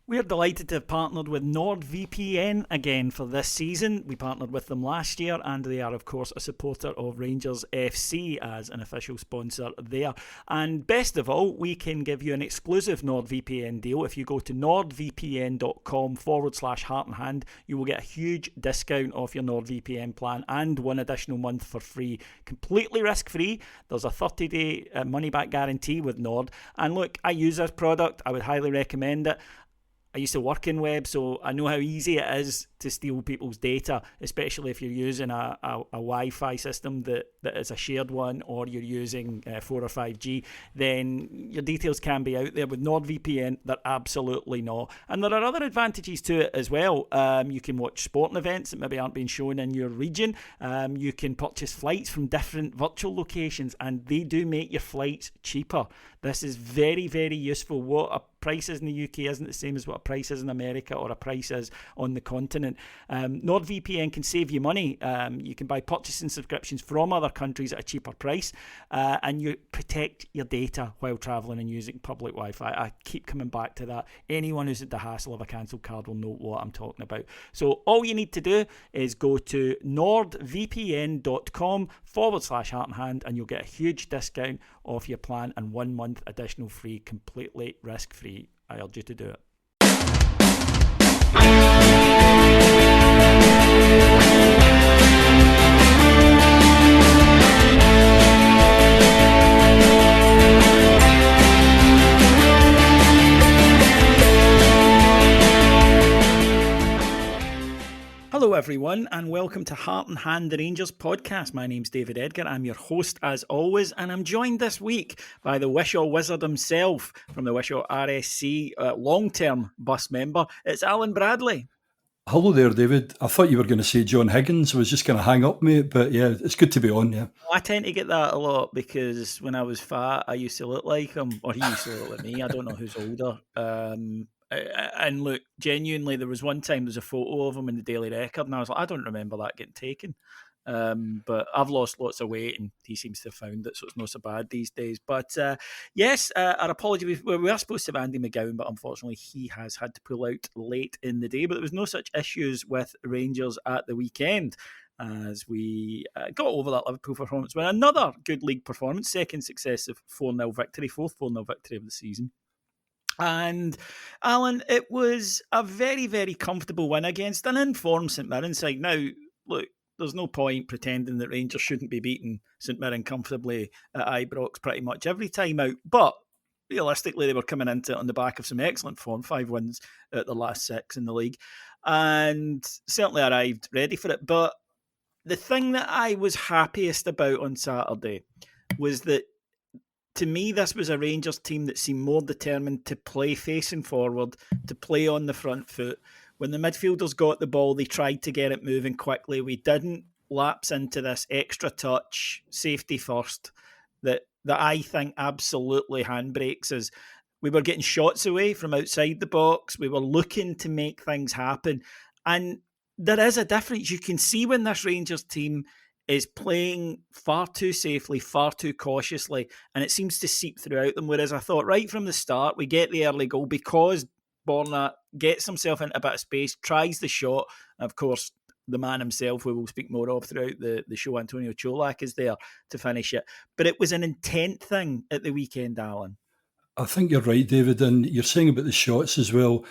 We're delighted to have partnered with NordVPN again for this season. We partnered with them last year, and they are, of course, a supporter of Rangers FC as an official sponsor there. And best of all, we can give you an exclusive NordVPN deal. If you go to nordvpn.com/heart and hand, you will get a huge discount off your NordVPN plan and one additional month for free. Completely risk-free. There's a 30-day money-back guarantee with Nord. And look, I use this product. I would highly recommend it. I used to work in web, so I know how easy it is to steal people's data, especially if you're using a Wi-Fi system that is a shared one, or you're using 4 or 5G, then your details can be out there. With NordVPN, they're absolutely not. And there are other advantages to it as well. You can watch sporting events that maybe aren't being shown in your region. You can purchase flights from different virtual locations, and they do make your flights cheaper. This is very, very useful. What a price is in the UK isn't the same as what a price is in America or a price is on the continent. NordVPN can save you money. You can buy purchasing subscriptions from other countries at a cheaper price, and you protect your data while travelling and using public Wi-Fi. I keep coming back to that. Anyone who's at the hassle of a cancelled card will know what I'm talking about. So all you need to do is go to nordvpn.com/heart and hand, and you'll get a huge discount off your plan and 1 month additional free, completely risk-free. I urge you to do it. Hello everyone, and welcome to Heart and Hand, the Rangers podcast. My name's David Edgar. I'm your host as always, and I'm joined this week by the Wishaw Wizard himself from the Wishaw RSC long-term bus member. It's Alan Bradley. Hello there, David. I thought you were going to say John Higgins. I was just going to hang up, mate, but yeah, it's good to be on, yeah. I tend to get that a lot because when I was fat, I used to look like him, or he used to look like me. I don't know who's older. And look, genuinely, there was one time there's a photo of him in the Daily Record, and I was like, I don't remember that getting taken. But I've lost lots of weight, and he seems to have found it, so it's not so bad these days. But yes, our apology. We were supposed to have Andy McGowan, but unfortunately he has had to pull out late in the day. But there was no such issues with Rangers at the weekend, as we got over that Liverpool performance with another good league performance, second successive 4-0 victory, fourth 4-0 victory of the season. And Alan, it was a very, very comfortable win against an informed St Mirren side. Now, look, there's no point pretending that Rangers shouldn't be beating St Mirren comfortably at Ibrox pretty much every time out. But realistically, they were coming into it on the back of some excellent form, 5 wins at the last 6 in the league, and certainly arrived ready for it. But the thing that I was happiest about on Saturday was that, to me, this was a Rangers team that seemed more determined to play facing forward, to play on the front foot. When the midfielders got the ball, they tried to get it moving quickly. We didn't lapse into this extra touch, safety first, that I think absolutely handbrakes us. We were getting shots away from outside the box. We were looking to make things happen. And there is a difference. You can see when this Rangers team is playing far too safely, far too cautiously, and it seems to seep throughout them. Whereas I thought right from the start, we get the early goal because Borna gets himself into a bit of space, tries the shot. Of course, the man himself, who we'll speak more of throughout the show, Antonio Colak, is there to finish it. But it was an intent thing at the weekend, Alan. I think you're right, David, and you're saying about the shots as well.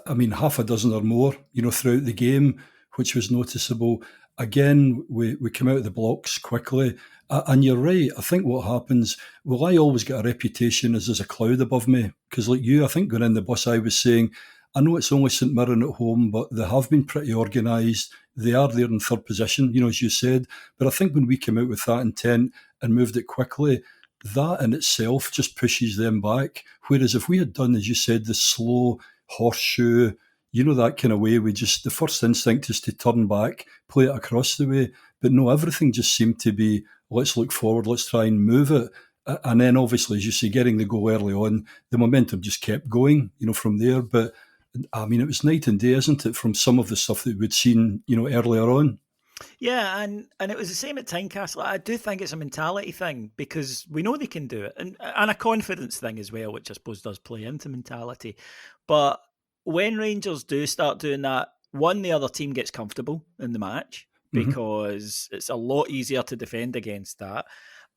I mean, half a dozen or more, throughout the game, which was noticeable. Again, we come out of the blocks quickly. And you're right. I think what happens, I always get a reputation as there's a cloud above me. Because like you, I think going in the bus, I was saying, I know it's only St Mirren at home, but they have been pretty organised. They are there in third position, as you said. But I think when we came out with that intent and moved it quickly, that in itself just pushes them back. Whereas if we had done, as you said, the slow horseshoe, that kind of way, the first instinct is to turn back, play it across the way. But no, everything just seemed to be, let's look forward, let's try and move it. And then obviously, as you say, getting the goal early on, the momentum just kept going, from there. But I mean, it was night and day, isn't it, from some of the stuff that we'd seen, earlier on. Yeah, and it was the same at Tynecastle. I do think it's a mentality thing because we know they can do it. And a confidence thing as well, which I suppose does play into mentality. But when Rangers do start doing that, one, the other team gets comfortable in the match because it's a lot easier to defend against that.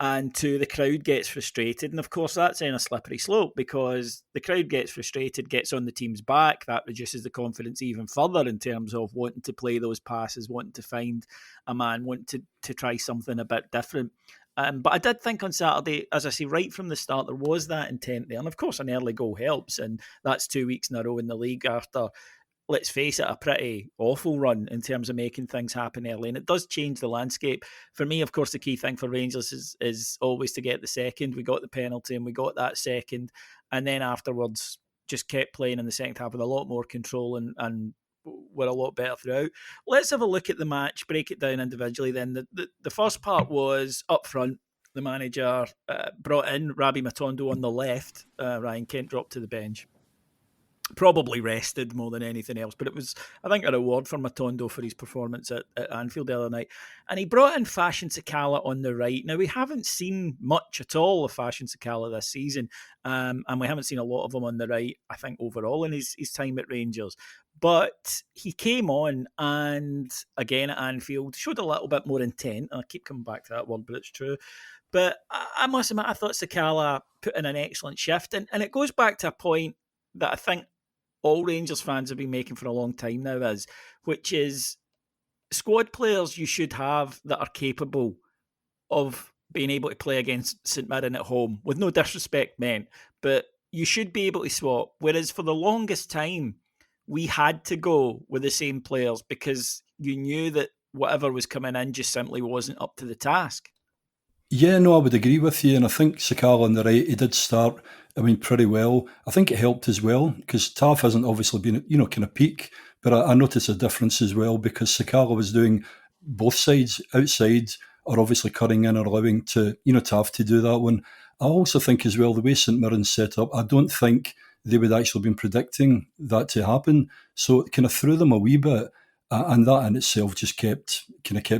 And two, the crowd gets frustrated. And of course, that's in a slippery slope because the crowd gets frustrated, gets on the team's back. That reduces the confidence even further in terms of wanting to play those passes, wanting to find a man, wanting to try something a bit different. But I did think on Saturday, as I say, right from the start, there was that intent there. And of course, an early goal helps. And that's 2 weeks in a row in the league after, let's face it, a pretty awful run in terms of making things happen early. And it does change the landscape. For me, of course, the key thing for Rangers is always to get the second. We got the penalty and we got that second. And then afterwards, just kept playing in the second half with a lot more control and were a lot better throughout. Let's have a look at the match, break it down individually then. The first part was up front. The manager brought in Rabbi Matondo on the left. Ryan Kent dropped to the bench. Probably rested more than anything else, but it was, I think, a reward for Matondo for his performance at Anfield the other night. And he brought in Fashion Sakala on the right. Now, we haven't seen much at all of Fashion Sakala this season, and we haven't seen a lot of him on the right, I think, overall in his time at Rangers. But he came on and, again, at Anfield, showed a little bit more intent. And I keep coming back to that word, but it's true. But I must admit, I thought Sakala put in an excellent shift. And it goes back to a point that I think all Rangers fans have been making for a long time now, which is squad players you should have that are capable of being able to play against St Mirren at home, with no disrespect meant, but you should be able to swap. Whereas for the longest time, we had to go with the same players because you knew that whatever was coming in just simply wasn't up to the task. Yeah, no, I would agree with you. And I think Sakala on the right, he did start, pretty well. I think it helped as well because Tav hasn't obviously been, kind of peak. But I noticed a difference as well because Sakala was doing both sides, outside, or obviously cutting in or allowing to, Tav to do that one. I also think as well, the way St Mirren's set up, I don't think they would actually been predicting that to happen. So it kind of threw them a wee bit. And that in itself just kept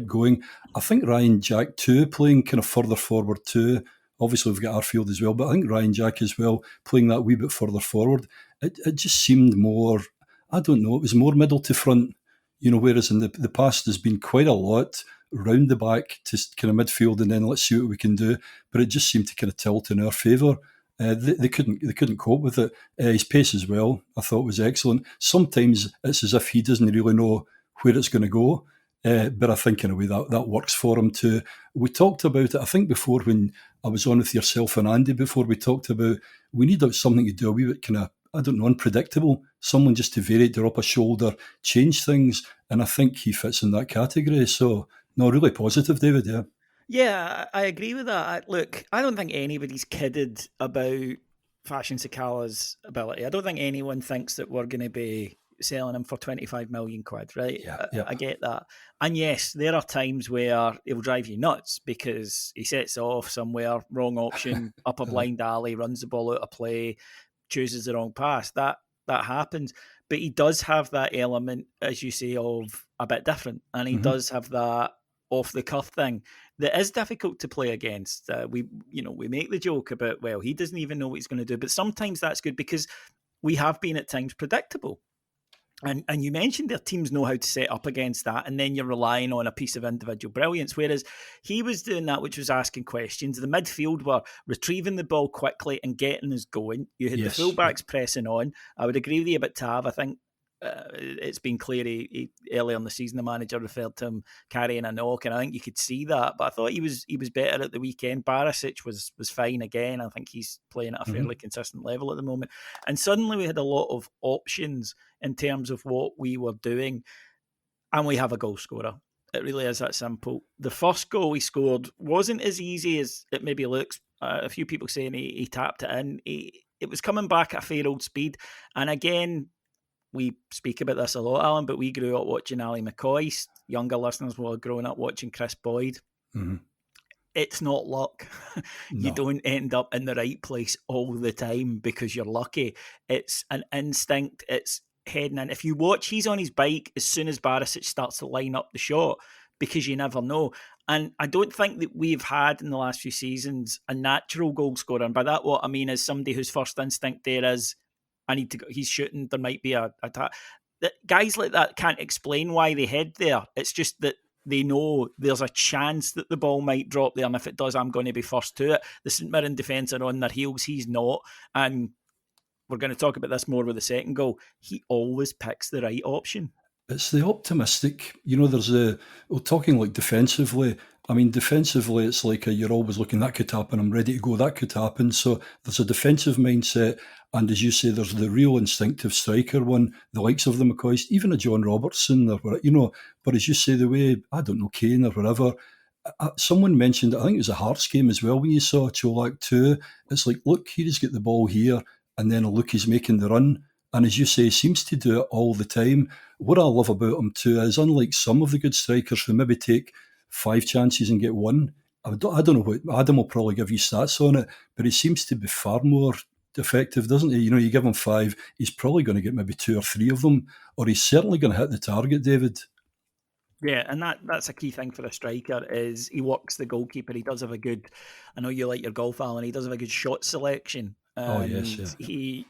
going. I think Ryan Jack too, playing kind of further forward too. Obviously, we've got Arfield as well, but I think Ryan Jack as well, playing that wee bit further forward. It just seemed more, I don't know, it was more middle to front, whereas in the past there's been quite a lot round the back to kind of midfield and then let's see what we can do. But it just seemed to kind of tilt in our favour. They couldn't cope with it. His pace as well, I thought, was excellent. Sometimes it's as if he doesn't really know where it's going to go, but I think in a way that works for him too. We talked about it, I think, before when I was on with yourself and Andy before. We talked about we need something to do a wee bit kind of, I don't know, unpredictable. Someone just to vary it, drop a shoulder, change things, and I think he fits in that category. So, no, really positive, David, yeah. Yeah, I agree with that. Look, I don't think anybody's kidded about Fashion Sakala's ability. I don't think anyone thinks that we're going to be selling him for 25 million quid, right? Yeah. I get that. And yes, there are times where he'll drive you nuts because he sets off somewhere, wrong option, up a blind alley, runs the ball out of play, chooses the wrong pass. That happens. But he does have that element, as you say, of a bit different. And he does have that off the cuff thing that is difficult to play against. We make the joke about, well, he doesn't even know what he's going to do. But sometimes that's good because we have been at times predictable. And you mentioned their teams know how to set up against that, and then you're relying on a piece of individual brilliance, whereas he was doing that, which was asking questions. The midfield were retrieving the ball quickly and getting us going. You had the fullbacks pressing on. I would agree with you about Tav. I think it's been clear he earlier in the season the manager referred to him carrying a knock, and I think you could see that. But I thought he was better at the weekend. Barisic was fine again. I think he's playing at a fairly consistent level at the moment. And suddenly we had a lot of options in terms of what we were doing, and we have a goal scorer. It really is that simple. The first goal he scored wasn't as easy as it maybe looks. A few people saying he tapped it in. It was coming back at a fair old speed, and again, we speak about this a lot, Alan, but we grew up watching Ali McCoy. Younger listeners will have grown up watching Chris Boyd. It's not luck. No. You don't end up in the right place all the time because you're lucky. It's an instinct. It's heading in. If you watch, he's on his bike as soon as Barisic starts to line up the shot because you never know. And I don't think that we've had in the last few seasons a natural goal scorer. And by that, what I mean is somebody whose first instinct there is, I need to go. He's shooting. There might be a guys like that can't explain why they head there. It's just that they know there's a chance that the ball might drop there, and if it does, I'm going to be first to it. The St Mirren defence are on their heels. He's not, and we're going to talk about this more with the second goal. He always picks the right option. It's the optimistic, talking like defensively. I mean, defensively, it's like you're always looking, that could happen, I'm ready to go, that could happen. So there's a defensive mindset. And as you say, there's the real instinctive striker one, the likes of the McCoys, even a John Robertson, but as you say, the way, I don't know, Kane or whatever, someone mentioned, I think it was a Hearts game as well, when you saw Colak too. It's like, look, he's got the ball here, and then look, he's making the run. And as you say, he seems to do it all the time. What I love about him too is, unlike some of the good strikers who maybe take 5 chances and get 1, I don't know what, Adam will probably give you stats on it, but he seems to be far more effective, doesn't he? You give him 5, he's probably going to get maybe 2 or 3 of them, or he's certainly going to hit the target, David. Yeah, and that's a key thing for a striker, is he works the goalkeeper. He does have a good, I know you like your golf, Alan, he does have a good shot selection. Yes. He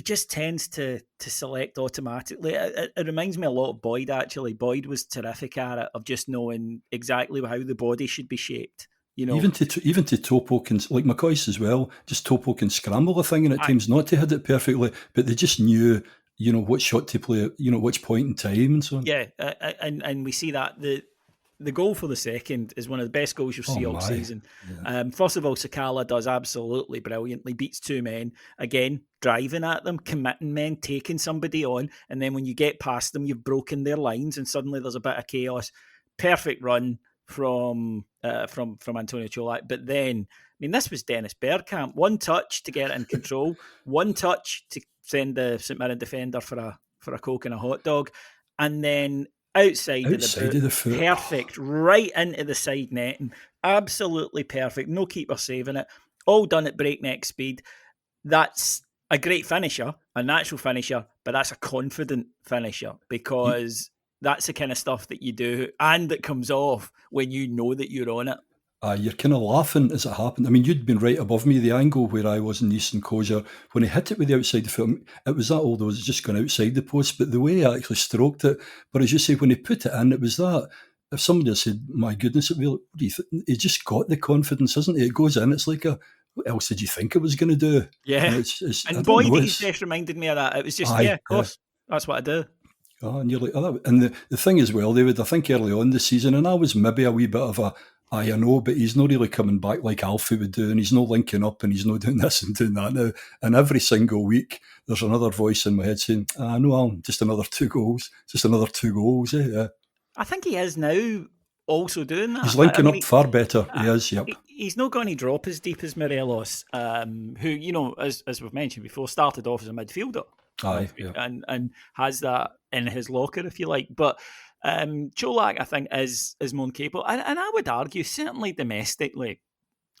just tends to select automatically. It reminds me a lot of Boyd, actually. Boyd was terrific at it, of just knowing exactly how the body should be shaped. Even to Topo can, like McCoy's as well, just Topo can scramble a thing and at times not to hit it perfectly, but they just knew, what shot to play, which point in time and so on. Yeah, and we see that the goal for the second is one of the best goals you'll see all season. Yeah. First of all, Sakala does absolutely brilliantly, beats 2 men, again, driving at them, committing men, taking somebody on, and then when you get past them, you've broken their lines and suddenly there's a bit of chaos. Perfect run from Antonio Colak. But then, this was Dennis Bergkamp. 1 touch to get it in control, 1 touch to send the St Mirren defender for a Coke and a hot dog, and then outside of the foot, perfect, right into the side netting, absolutely perfect, no keeper saving it, all done at breakneck speed. That's a great finisher, a natural finisher, but that's a confident finisher, because that's the kind of stuff that you do and that comes off when you know that you're on it. You're kind of laughing as it happened. You'd been right above me. The angle where I was in East Enclosure, when he hit it with the outside the foot, it was that, although it was just going outside the post, but the way he actually stroked it. But as you say, when he put it in, it was that. If somebody had said, my goodness, what do you think? He just got the confidence, isn't he? It goes in, it's like what else did you think it was going to do? Yeah. And Boyd, he's just reminded me of that. It was just, of course, that's what I do. Oh, and you're like, oh, and the thing as well, David, I think early on this season, and I was maybe a wee bit of I know, but he's not really coming back like Alfie would do, and he's not linking up, and he's not doing this and doing that now. And every single week, there's another voice in my head saying, no, Alan, just another 2 goals. Just another 2 goals, Yeah. I think he is now also doing that. He's linking up far better. He is, yep. He's not going to drop as deep as Morelos, who, as we've mentioned before, started off as a midfielder. And has that in his locker, if you like. But Colak, I think, is more capable. And I would argue, certainly domestically,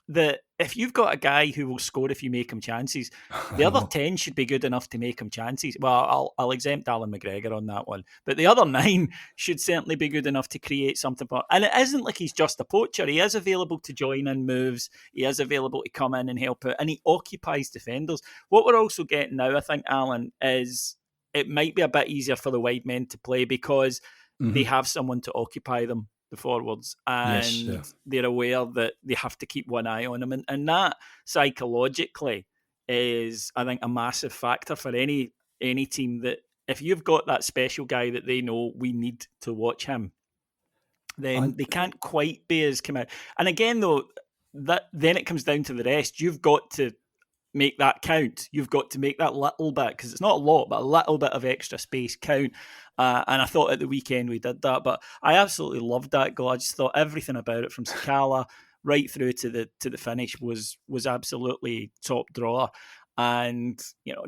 that if you've got a guy who will score if you make him chances, the other 10 should be good enough to make him chances. Well, I'll exempt Alan McGregor on that one. But the other 9 should certainly be good enough to create something for. And it isn't like he's just a poacher. He is available to join in moves. He is available to come in and help out. And he occupies defenders. What we're also getting now, I think, Alan, is it might be a bit easier for the wide men to play because they have someone to occupy them, the forwards, and they're aware that they have to keep one eye on them. And that psychologically is, I think, a massive factor for any team, that if you've got that special guy that they know we need to watch him, then they can't quite be as come out. And again, though, then it comes down to the rest. You've got to make that count. You've got to make that little bit, because it's not a lot, but a little bit of extra space count. And I thought at the weekend we did that, but I absolutely loved that goal. I just thought everything about it, from Sakala right through to the finish, was absolutely top drawer, and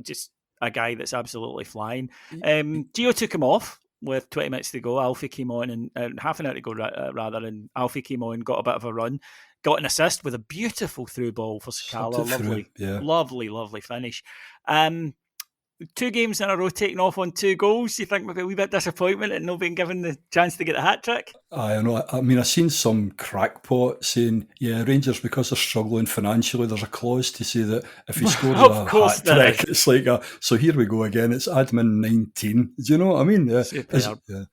just a guy that's absolutely flying. Gio took him off with 20 minutes to go. Alfie came on, and half an hour to go rather, and Alfie came on, got a bit of a run, got an assist with a beautiful through ball for Sakala. Lovely finish. 2 games in a row taking off on 2 goals. You think maybe a wee bit disappointment at not being given the chance to get the hat trick? I know. I mean, I've seen some crackpot saying, yeah, Rangers, because they're struggling financially, there's a clause to say that if he scores Of a course hat there trick, is. it's like so here we go again. It's admin 19. Do you know what I mean? Superb. Yeah.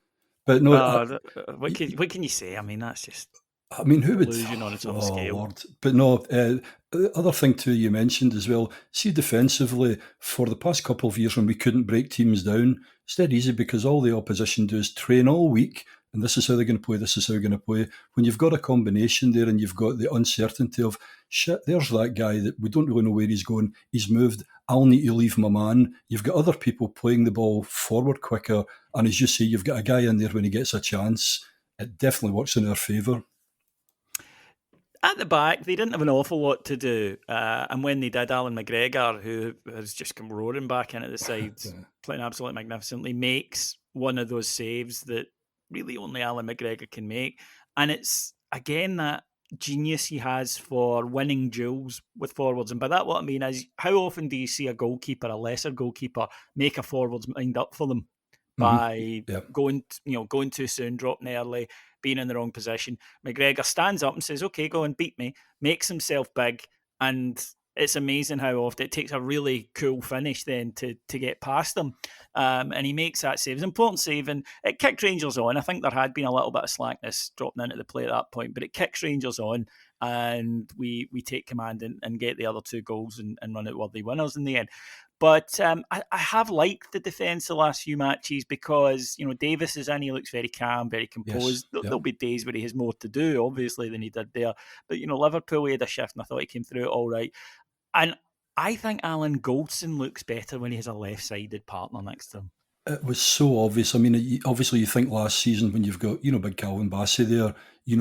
But no, What can you say? I mean, that's just I mean, who would? delusion on its own Oh scale. Lord! But no, the other thing too you mentioned as well. See, defensively, for the past couple of years when we couldn't break teams down, it's dead easy because all the opposition do is train all week, and this is how they're going to play. This is how they're going to play. When you've got a combination there, and you've got the uncertainty of shit, there's that guy that we don't really know where he's going. He's moved. I'll need to leave my man. You've got other people playing the ball forward quicker, and as you say, you've got a guy in there when he gets a chance. It definitely works in our favour. At the back, they didn't have an awful lot to do. And when they did, Alan McGregor, who has just come roaring back into the side, playing absolutely magnificently, makes one of those saves that really only Alan McGregor can make. And it's, again, that genius he has for winning duels with forwards. And by that, what I mean is, how often do you see a goalkeeper, a lesser goalkeeper, make a forward's mind up for them by going too soon, dropping early, being in the wrong position? McGregor stands up and says, okay, go and beat me, makes himself big, and it's amazing how often it takes a really cool finish then to get past them. And he makes that save. It's an important save, and it kicked Rangers on. I think there had been a little bit of slackness dropping into the play at that point, but it kicks Rangers on, and we take command and get the other 2 goals and run out worthy winners in the end. But I have liked the defence the last few matches because, Davis is in, he looks very calm, very composed. Yes, there'll be days where he has more to do, obviously, than he did there. But, Liverpool, he had a shift, and I thought he came through it all right. And I think Alan Goldson looks better when he has a left-sided partner next to him. It was so obvious. I mean, obviously, you think last season when you've got, big Calvin Bassey there,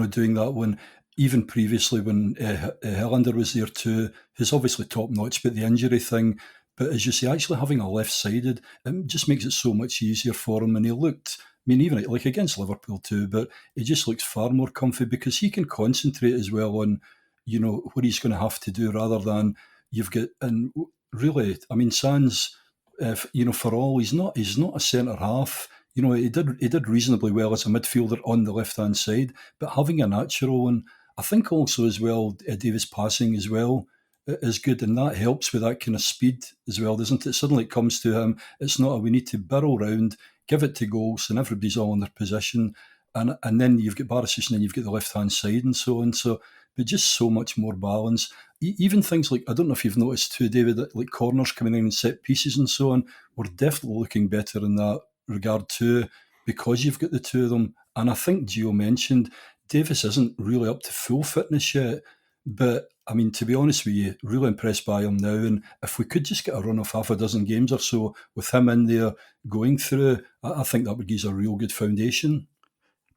doing that one. Even previously when Helander was there too, he's obviously top-notch, but the injury thing. But as you say, actually having a left-sided, it just makes it so much easier for him. And he looked, even like against Liverpool too, but he just looks far more comfy because he can concentrate as well on, what he's going to have to do rather than you've got. And really, Sands, for all, he's not a centre half. He did reasonably well as a midfielder on the left-hand side, but having a natural one, I think also as well, Davis passing as well is good, and that helps with that kind of speed as well, doesn't it? Suddenly it comes to him. It's not we need to barrel round, give it to goals, and everybody's all in their position, and then you've got Barisic, and then you've got the left hand side, and so on. So, but just so much more balance. Even things like, I don't know if you've noticed too, David, like corners coming in and set pieces and so on. We're definitely looking better in that regard too, because you've got the 2 of them. And I think Gio mentioned Davis isn't really up to full fitness yet. But, to be honest with you, really impressed by him now. And if we could just get a run of half a dozen games or so with him in there going through, I think that would give us a real good foundation.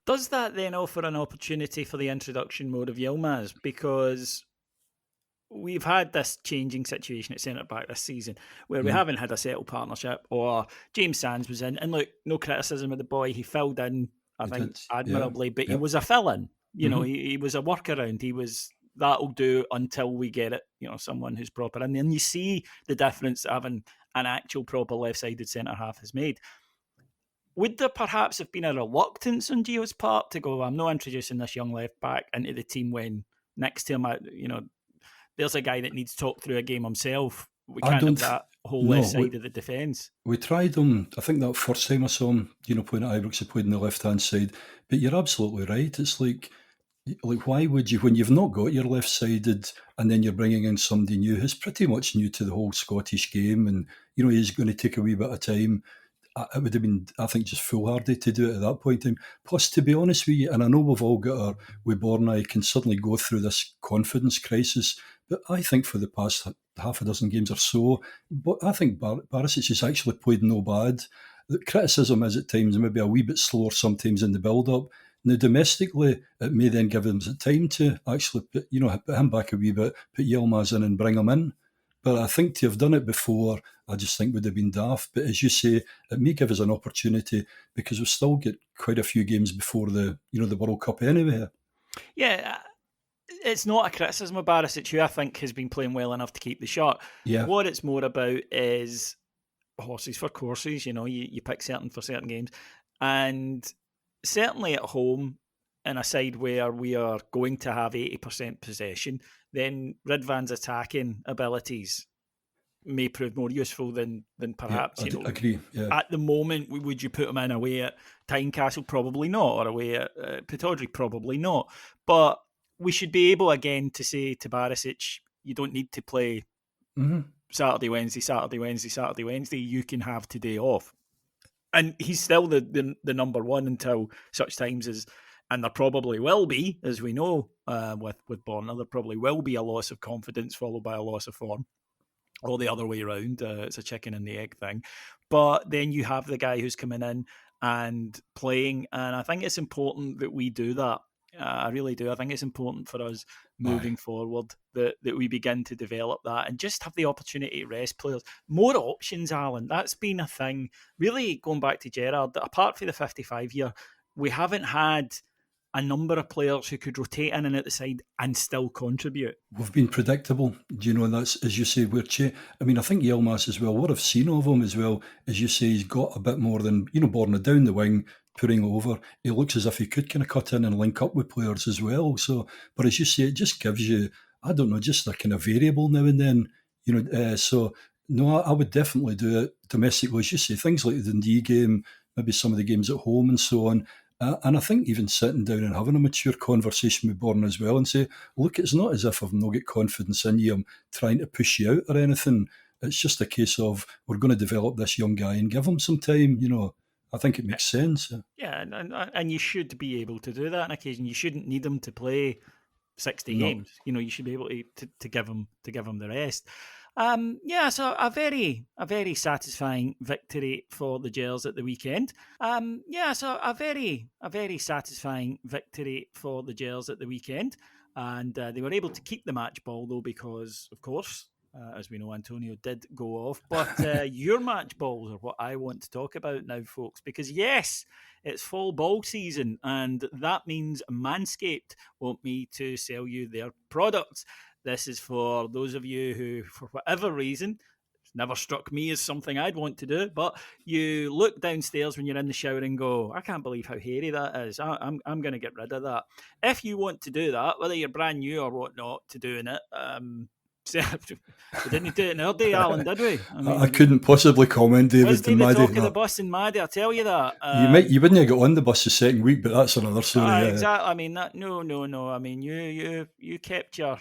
Does that then offer an opportunity for the introduction mode of Yilmaz? Because we've had this changing situation at centre-back this season where we haven't had a settled partnership, or James Sands was in. And look, no criticism of the boy. He filled in, I think, admirably, but he was a fill-in. He was a workaround. He was... That'll do until we get it, someone who's proper. And then you see the difference that having an actual proper left-sided centre-half has made. Would there perhaps have been a reluctance on Gio's part to go, I'm not introducing this young left-back into the team when next to him, there's a guy that needs to talk through a game himself. We can't have that whole left side of the defence. We tried him, I think that first time I saw him, playing at Ibrox, he played on the left-hand side. But you're absolutely right. It's like, why would you, when you've not got your left-sided and then you're bringing in somebody new who's pretty much new to the whole Scottish game, and, he's going to take a wee bit of time. It would have been, I think, just foolhardy to do it at that point in time. Plus, to be honest with you, and I know we've all got our, we Bornai can suddenly go through this confidence crisis, but I think for the past half a dozen games or so, but I think Barisic has actually played no bad. The criticism is at times maybe a wee bit slower sometimes in the build-up. Now, domestically, it may then give him time to actually put him back a wee bit, put Yilmaz in and bring him in. But I think to have done it before, I just think would have been daft. But as you say, it may give us an opportunity because we'll still get quite a few games before the World Cup anyway. Yeah, it's not a criticism of Barisic, who I think has been playing well enough to keep the shot. Yeah. What it's more about is horses for courses. You pick certain for certain games, and certainly at home in a side where we are going to have 80% possession, then Ridvan's attacking abilities may prove more useful than perhaps, agree. Yeah. At the moment, would you put him in away at Tynecastle? Probably not. Or away at Pittodrie? Probably not. But we should be able again to say to Barisic, you don't need to play Saturday, Wednesday, Saturday, Wednesday, Saturday, Wednesday. You can have today off. And he's still the number one until such times as, and there probably will be, as we know with Borna, there probably will be a loss of confidence followed by a loss of form. Or the other way around. It's a chicken and the egg thing. But then you have the guy who's coming in and playing. And I think it's important that we do that. I really do. I think it's important for us moving forward that we begin to develop that and just have the opportunity to rest players. More options, Alan. That's been a thing. Really, going back to Gerrard, apart from the 55 year, we haven't had a number of players who could rotate in and out the side and still contribute. We've been predictable, and that's, as you say, I think Yilmaz as well, what I've seen of him as well, as you say, he's got a bit more than, Borna down the wing, putting over. He looks as if he could kind of cut in and link up with players as well. So, but as you say, it just gives you, I don't know, just a kind of variable now and then, so no, I would definitely do it domestically, as you say, things like the Dundee game, maybe some of the games at home and so on. And I think even sitting down and having a mature conversation with Borna as well and say, look, it's not as if I've not got confidence in you, I'm trying to push you out or anything. It's just a case of we're going to develop this young guy and give him some time, I think it makes sense. Yeah, and you should be able to do that on occasion. You shouldn't need him to play 60 games. You should be able to give him the rest. So a very satisfying victory for the Gers at the weekend. So a very satisfying victory for the Gers at the weekend, and they were able to keep the match ball though because, of course, as we know, Antonio did go off. But your match balls are what I want to talk about now, folks, because yes, it's fall ball season, and that means Manscaped want me to sell you their products. This is for those of you who, for whatever reason, it's never struck me as something I'd want to do, but you look downstairs when you're in the shower and go, I can't believe how hairy that is. I'm going to get rid of that. If you want to do that, whether you're brand new or whatnot to doing it, we didn't do it in our day, Alan, did we? I couldn't possibly comment, David. Wasn't the talk of the bus in Maddie, I tell you that. You wouldn't have got on the bus the second week, but that's another story. Exactly. No. You kept your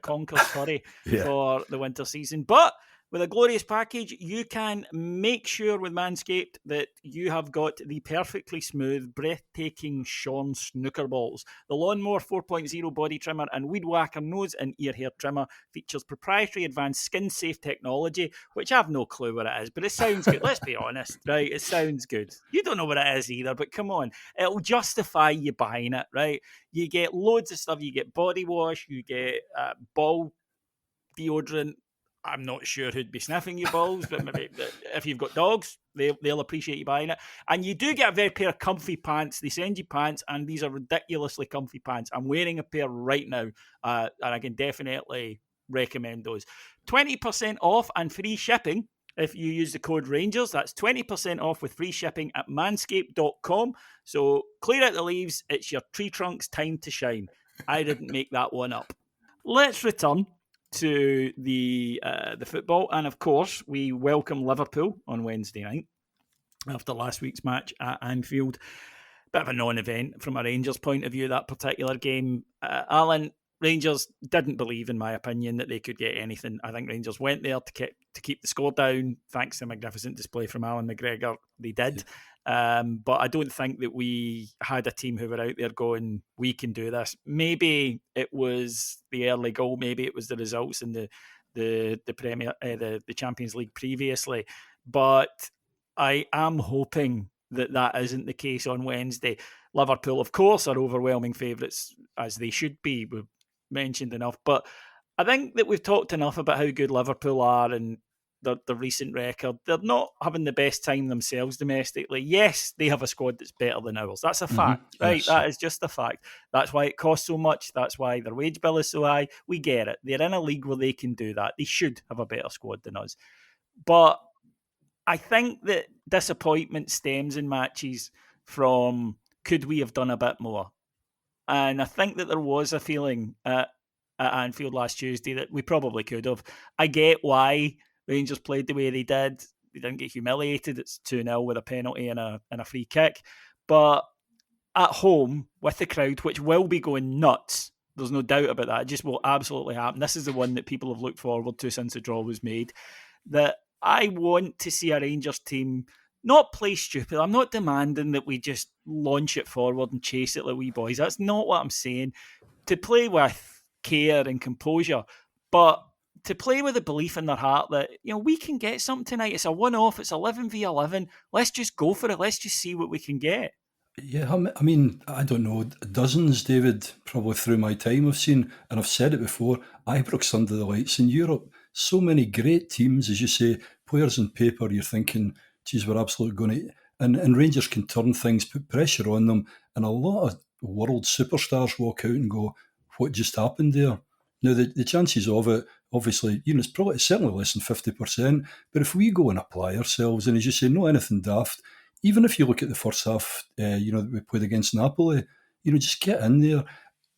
Conquer's furry for the winter season, but with a glorious package, you can make sure with Manscaped that you have got the perfectly smooth, breathtaking Sean snooker balls. The Lawnmower 4.0 body trimmer and Weed Whacker nose and ear hair trimmer features proprietary advanced skin-safe technology, which I have no clue what it is, but it sounds good. Let's be honest, right? It sounds good. You don't know what it is either, but come on. It'll justify you buying it, right? You get loads of stuff. You get body wash, you get ball deodorant. I'm not sure who'd be sniffing your balls, but maybe if you've got dogs, they'll appreciate you buying it. And you do get a very pair of comfy pants. They send you pants, and these are ridiculously comfy pants. I'm wearing a pair right now, and I can definitely recommend those. 20% off and free shipping if you use the code Rangers. That's 20% off with free shipping at manscaped.com. So clear out the leaves. It's your tree trunk's time to shine. I didn't make that one up. Let's return to the football, and of course we welcome Liverpool on Wednesday night after last week's match at Anfield. Bit of a non-event from a Rangers point of view, that particular game. Alan, Rangers didn't believe, in my opinion, that they could get anything. I think Rangers went there to keep the score down. Thanks to a magnificent display from Alan McGregor, they did. But I don't think that we had a team who were out there going, we can do this. Maybe it was the early goal. Maybe it was the results in the Champions League previously. But I am hoping that isn't the case on Wednesday. Liverpool, of course, are overwhelming favourites, as they should be. We've mentioned enough. But I think that we've talked enough about how good Liverpool are and the recent record. They're not having the best time themselves domestically. Yes, they have a squad that's better than ours. That's a fact, right? Yes. That is just a fact. That's why it costs so much. That's why their wage bill is so high. We get it. They're in a league where they can do that. They should have a better squad than us. But I think that disappointment stems in matches from could we have done a bit more? And I think that there was a feeling at Anfield last Tuesday that we probably could have. I get why Rangers played the way they did. They didn't get humiliated. It's 2-0 with a penalty and a free kick. But at home with the crowd, which will be going nuts, there's no doubt about that. It just will absolutely happen. This is the one that people have looked forward to since the draw was made. That I want to see a Rangers team not play stupid. I'm not demanding that we just launch it forward and chase it like wee boys. That's not what I'm saying. To play with care and composure, but to play with the belief in their heart that, we can get something tonight. It's a one-off. It's 11v11. Let's just go for it. Let's just see what we can get. Yeah, I mean, I don't know, dozens, David, probably through my time I've seen, and I've said it before, Ibrox under the lights in Europe. So many great teams, as you say, players on paper, you're thinking, geez, we're absolutely going to... And Rangers can turn things, put pressure on them, and a lot of world superstars walk out and go, what just happened there? Now, the chances of it, obviously, it's certainly less than 50%, but if we go and apply ourselves, and as you say, not anything daft, even if you look at the first half, that we played against Napoli, just get in there.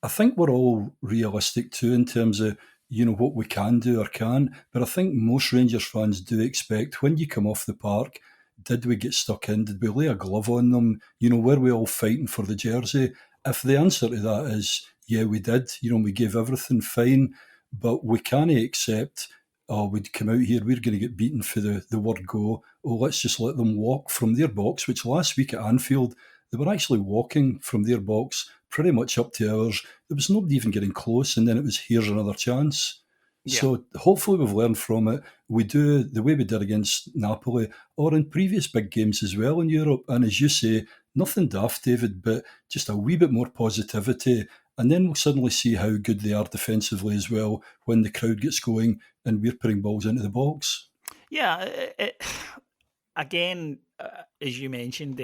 I think we're all realistic too in terms of, what we can do or can't. But I think most Rangers fans do expect when you come off the park, did we get stuck in? Did we lay a glove on them? Were we all fighting for the jersey? If the answer to that is, yeah, we did, we gave everything, fine. But we can't accept, we'd come out here, we're going to get beaten for the word go. Let's just let them walk from their box, which last week at Anfield, they were actually walking from their box pretty much up to ours. There was nobody even getting close, and then it was, here's another chance. Yeah. So hopefully we've learned from it. We do the way we did against Napoli, or in previous big games as well in Europe. And as you say, nothing daft, David, but just a wee bit more positivity. And then we'll suddenly see how good they are defensively as well when the crowd gets going and we're putting balls into the box. Yeah, again, as you mentioned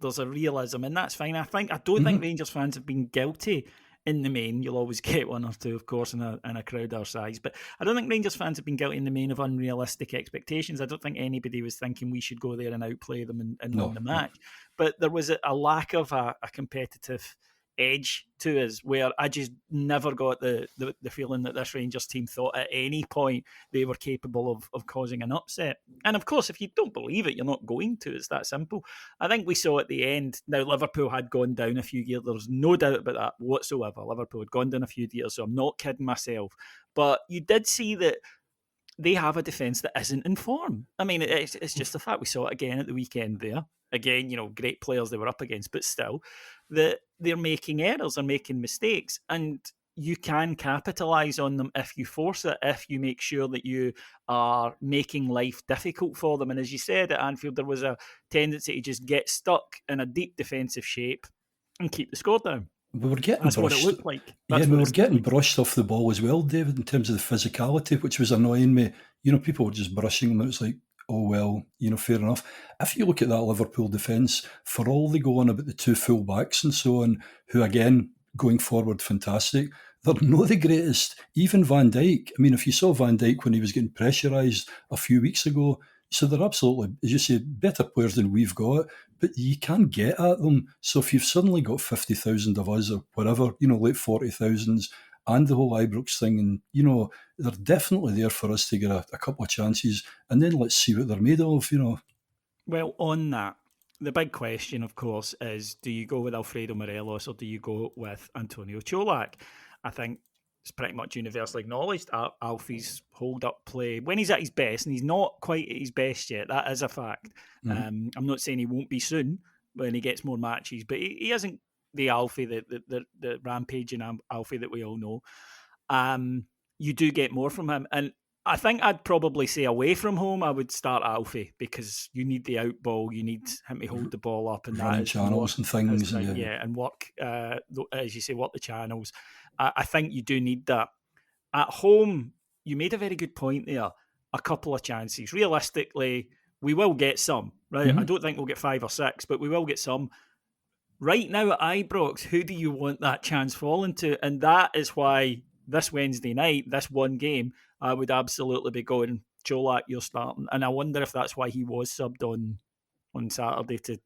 there's a realism, and that's fine. I don't think Rangers fans have been guilty in the main. You'll always get one or two, of course, in a crowd our size. But I don't think Rangers fans have been guilty in the main of unrealistic expectations. I don't think anybody was thinking we should go there and outplay them and win the match. But there was a lack of a competitive edge to us where I just never got the feeling that this Rangers team thought at any point they were capable of causing an upset. And of course, if you don't believe it, you're not going to. It's that simple. I think we saw at the end, now Liverpool had gone down a few gears. There's no doubt about that whatsoever. Liverpool had gone down a few gears, so I'm not kidding myself. But you did see that they have a defence that isn't in form. I mean, it's just the fact. We saw it again at the weekend there. Again, great players they were up against, but still, that they're making errors, they're making mistakes, and you can capitalise on them if you force it, if you make sure that you are making life difficult for them. And as you said, at Anfield, there was a tendency to just get stuck in a deep defensive shape and keep the score down. We were getting That's brushed. What it looked like. We were getting brushed off the ball as well, David, in terms of the physicality, which was annoying me. People were just brushing them. It was like, oh, well, fair enough. If you look at that Liverpool defence, for all they go on about the two full-backs and so on, who, again, going forward, fantastic, they're not the greatest. Even Van Dijk. I mean, if you saw Van Dijk when he was getting pressurised a few weeks ago, so they're absolutely, as you say, better players than we've got, but you can't get at them. So if you've suddenly got 50,000 of us or whatever, late 40,000s, and the whole Ibrox thing, and, they're definitely there for us to get a couple of chances, and then let's see what they're made of, Well, on that, the big question, of course, is do you go with Alfredo Morelos or do you go with Antonio Colak? I think it's pretty much universally acknowledged. Alfie's hold-up play, when he's at his best, and he's not quite at his best yet, that is a fact. I'm not saying he won't be soon when he gets more matches, but he isn't the Alfie, the rampaging Alfie that we all know. You do get more from him. And I think I'd probably say away from home, I would start Alfie because you need the out ball, you need him to hold the ball up and running channels and things. And work, as you say, work the channels. I think you do need that. At home, you made a very good point there. A couple of chances. Realistically, we will get some, right? I don't think we'll get 5 or 6, but we will get some. Right now at Ibrox, who do you want that chance falling to? And that is why this Wednesday night, this one game, I would absolutely be going Colak, you're starting. And I wonder if that's why he was subbed on Saturday, to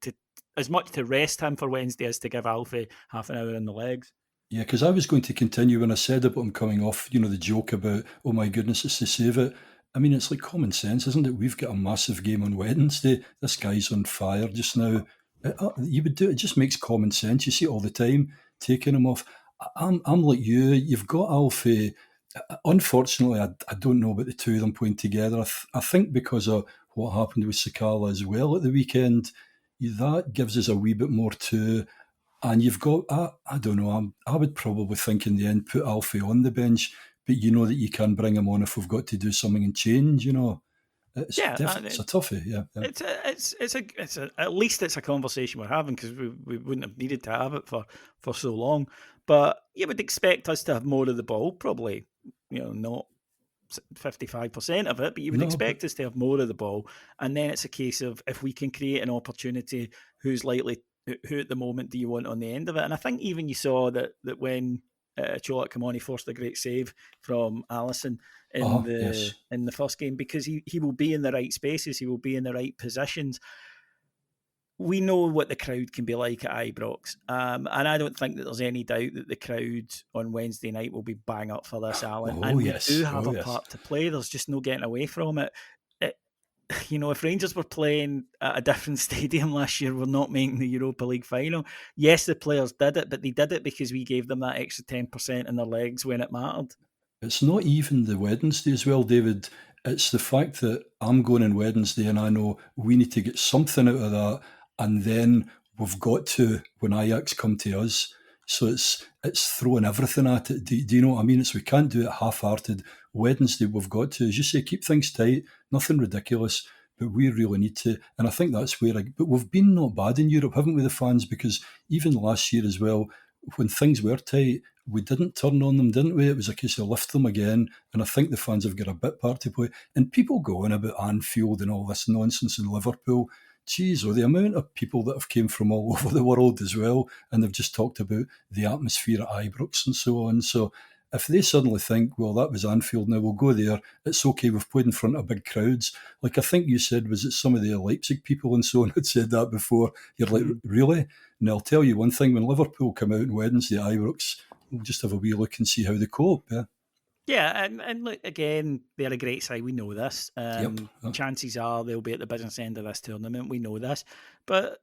as much to rest him for Wednesday as to give Alfie half an hour in the legs. Yeah, because I was going to continue when I said about him coming off, the joke about, oh my goodness, it's to save it. I mean, it's like common sense, isn't it? We've got a massive game on Wednesday. This guy's on fire just now. You would do it. It just makes common sense. You see it all the time, taking him off. I'm like you. You've got Alfie. Unfortunately, I don't know about the two of them playing together. I think because of what happened with Sakala as well at the weekend, that gives us a wee bit more to. And you've got, I don't know, I would probably think in the end put Alfie on the bench, but you know that you can bring him on if we've got to do something and change, It's it's a toughie, yeah. It's at least it's a conversation we're having, because we wouldn't have needed to have it for so long. But you would expect us to have more of the ball, probably, not 55% of it, but you would expect us to have more of the ball. And then it's a case of, if we can create an opportunity, who at the moment do you want on the end of it? And I think even you saw that when Colak came on, he forced a great save from Alisson in the first game, because he will be in the right spaces, he will be in the right positions. We know what the crowd can be like at Ibrox, and I don't think that there's any doubt that the crowd on Wednesday night will be bang up for this, Alan. We do have a part to play. There's just no getting away from it. If Rangers were playing at a different stadium last year, we're not making the Europa League final. Yes, the players did it, but they did it because we gave them that extra 10% in their legs when it mattered. It's not even the Wednesday as well, David. It's the fact that I'm going on Wednesday and I know we need to get something out of that, and then we've got to, when Ajax come to us. So it's throwing everything at it. Do you know what I mean? We can't do it half-hearted. Wednesday, we've got to, as you say, keep things tight, nothing ridiculous, but we really need to. And I think that's where, but we've been not bad in Europe, haven't we, the fans? Because even last year as well, when things were tight, we didn't turn on them, didn't we? It was a case of lift them again. And I think the fans have got a bit part to play. And people go on about Anfield and all this nonsense in Liverpool. Geez, the amount of people that have came from all over the world as well, and they've just talked about the atmosphere at Ibrox and so on. So if they suddenly think, well, that was Anfield, now we'll go there, it's okay, we've played in front of big crowds. Like I think you said, was it some of the Leipzig people and so on had said that before? You're like, really? And I'll tell you one thing, when Liverpool come out on Wednesday at Ibrox, we'll just have a wee look and see how they cope, yeah. Yeah, and look, again, they're a great side. We know this. Yep. Chances are they'll be at the business end of this tournament. We know this. But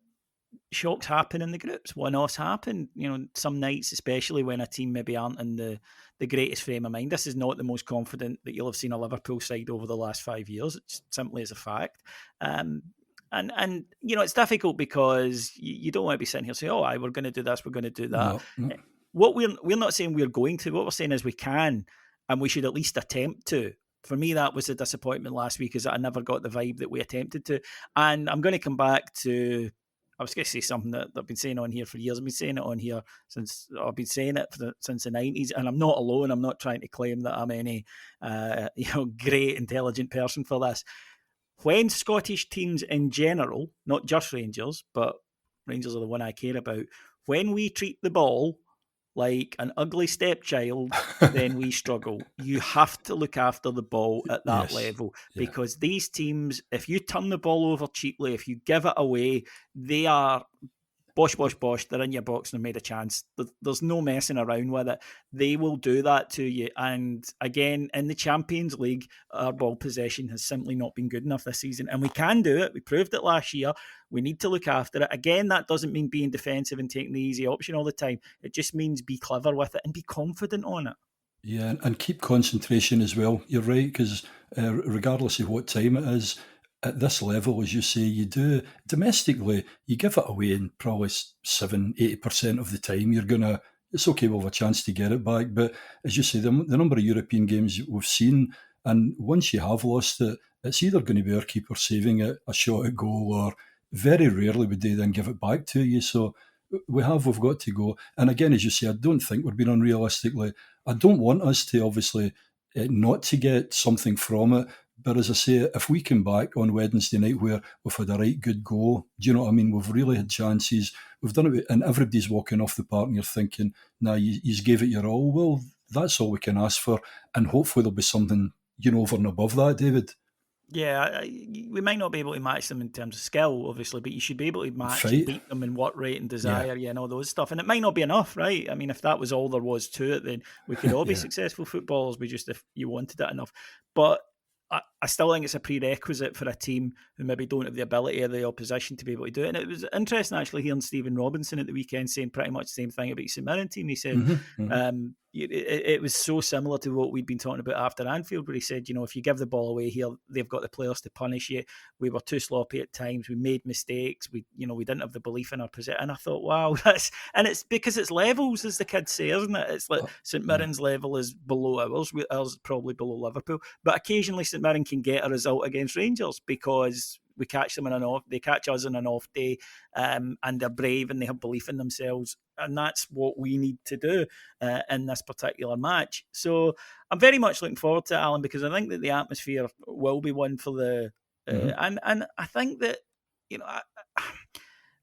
shocks happen in the groups. One-offs happen. Some nights, especially when a team maybe aren't in the greatest frame of mind. This is not the most confident that you'll have seen a Liverpool side over the last 5 years. It simply is a fact. And it's difficult because you don't want to be sitting here saying, oh, we're going to do this, we're going to do that. No. What we're not saying we're going to. What we're saying is we can. And we should at least attempt to. For me, that was a disappointment last week, is that I never got the vibe that we attempted to. And I'm going to come back to, I was going to say something that I've been saying on here for years. I've been saying it on here since the 90s, and I'm not alone. I'm not trying to claim that I'm any great, intelligent person for this. When Scottish teams in general, not just Rangers, but Rangers are the one I care about, when we treat the ball like an ugly stepchild, then we struggle. You have to look after the ball at that level, because these teams, if you turn the ball over cheaply, if you give it away, they are bosh, they're in your box and have made a chance. There's no messing around with it. They will do that to you. And again, in the Champions League, our ball possession has simply not been good enough this season. And we can do it. We proved it last year. We need to look after it. Again, that doesn't mean being defensive and taking the easy option all the time. It just means be clever with it and be confident on it. Yeah, and keep concentration as well. You're right, because regardless of what time it is, at this level, as you say, you do domestically, you give it away in probably 80% of the time. It's okay, we'll have a chance to get it back. But as you say, the number of European games we've seen, and once you have lost it, it's either going to be our keeper saving it, a shot at goal, or very rarely would they then give it back to you. So we've got to go. And again, as you say, I don't think we're being unrealistically. I don't want us to obviously not to get something from it. But as I say, if we come back on Wednesday night where we've had a right good go, do you know what I mean? We've really had chances. We've done it, and everybody's walking off the park and you're thinking, nah, you gave it your all. Well, that's all we can ask for. And hopefully there'll be something, over and above that, David. Yeah, we might not be able to match them in terms of skill, obviously, but you should be able to match and Fight. beat them in work rate and Yeah. desire, and all those stuff. And it might not be enough, right? I mean, if that was all there was to it, then we could all be Yeah. successful footballers. We just, if you wanted it enough. But I still think it's a prerequisite for a team who maybe don't have the ability of the opposition to be able to do it. And it was interesting actually hearing Stephen Robinson at the weekend saying pretty much the same thing about the St Mirren team. He said it was so similar to what we'd been talking about after Anfield, where he said, if you give the ball away here, they've got the players to punish you. We were too sloppy at times. We made mistakes. We didn't have the belief in our position. And I thought, wow, it's because it's levels, as the kids say, isn't it? It's like St Mirren's level is below ours. Ours is probably below Liverpool. But occasionally St Mirren can get a result against Rangers because we catch them they catch us on an off day, and they're brave and they have belief in themselves, and that's what we need to do in this particular match. So I'm very much looking forward to it, Alan, because I think that the atmosphere will be one for the and I think that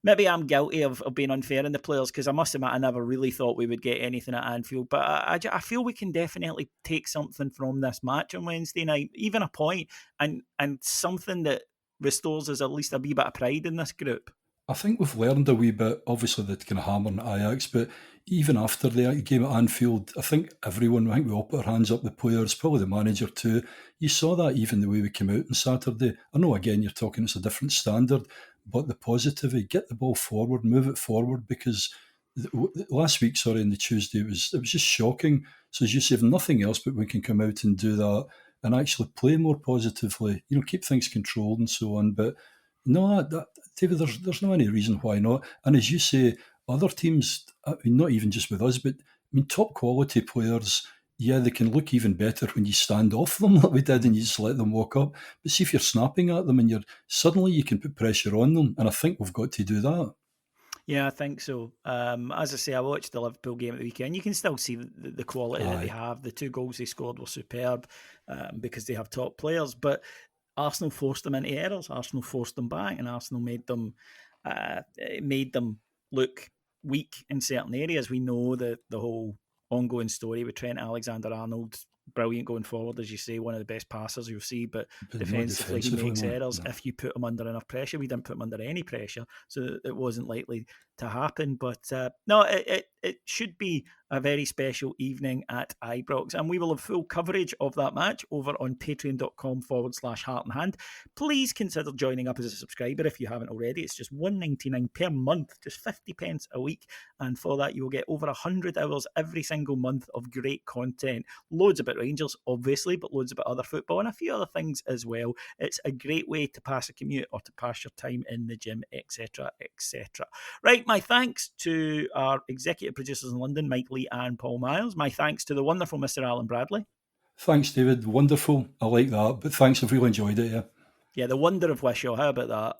maybe I'm guilty of being unfair in the players, because I must admit I never really thought we would get anything at Anfield, but I feel we can definitely take something from this match on Wednesday night, even a point, and something that restores us at least a wee bit of pride in this group. I think we've learned a wee bit. Obviously, they kind of hammer Ajax, but even after the game at Anfield, I think we all put our hands up, the players, probably the manager too. You saw that even the way we came out on Saturday. I know, again, you're talking it's a different standard, but the positivity, get the ball forward, move it forward, because last week, on the Tuesday, it was just shocking. So as you say, if nothing else, but we can come out and do that and actually play more positively, keep things controlled and so on. But no, David, there's no any reason why not. And as you say, other teams, I mean, not even just with us, but I mean, top quality players, yeah, they can look even better when you stand off them like we did and you just let them walk up. But see, if you're snapping at them and suddenly you can put pressure on them, and I think we've got to do that. Yeah, I think so. As I say, I watched the Liverpool game at the weekend. You can still see the quality that they have. The 2 goals they scored were superb because they have top players. But Arsenal forced them into errors. Arsenal forced them back, and Arsenal made them look weak in certain areas. We know the whole ongoing story with Trent Alexander-Arnold. Brilliant going forward, as you say, one of the best passers you'll see, but defensively he makes errors. No. If you put him under enough pressure, we didn't put him under any pressure, so it wasn't likely to happen. But no, it should be a very special evening at Ibrox, and we will have full coverage of that match over on patreon.com/Heart and Hand. Please consider joining up as a subscriber if you haven't already. It's just $1.99 per month, just 50 pence a week, and for that you will get over 100 hours every single month of great content. Loads about Rangers, obviously, but loads about other football and a few other things as well. It's a great way to pass a commute or to pass your time in the gym, etc., etc. Right, my thanks to our executive producers in London, Mike Lee and Paul Miles. My thanks to the wonderful Mr. Alan Bradley. Thanks, David. Wonderful. I like that. But thanks, I've really enjoyed it, yeah. Yeah, the wonder of Wishaw. How about that?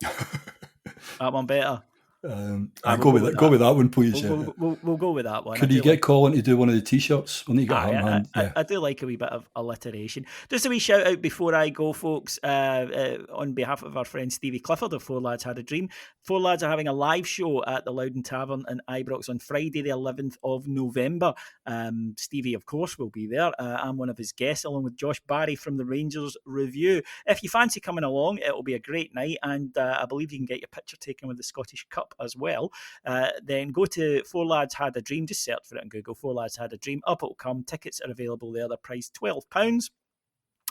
That one better? Go with that one, please. We'll go with that one. Could you get Colin to do one of the T-shirts when you get hand? I do like a wee bit of alliteration. Just a wee shout out before I go, folks, on behalf of our friend Stevie Clifford of Four Lads Had a Dream. Four Lads are having a live show at the Loudon Tavern in Ibrox on Friday the 11th of November. Stevie, of course, will be there. I'm one of his guests, along with Josh Barry from the Rangers Review. If you fancy coming along, it'll be a great night, and I believe you can get your picture taken with the Scottish Cup as well. Then go to Four Lads Had a Dream. Just search for it on Google. Four Lads Had a Dream. Up it'll come. Tickets are available there. They're priced £12.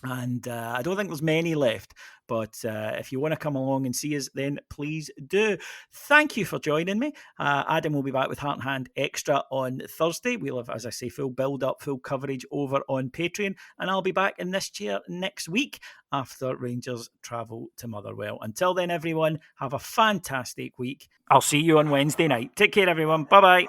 And I don't think there's many left. But if you want to come along and see us, then please do. Thank you for joining me. Adam will be back with Heart and Hand Extra on Thursday. We'll have, as I say, full build-up, full coverage over on Patreon. And I'll be back in this chair next week after Rangers travel to Motherwell. Until then, everyone, have a fantastic week. I'll see you on Wednesday night. Take care, everyone. Bye-bye.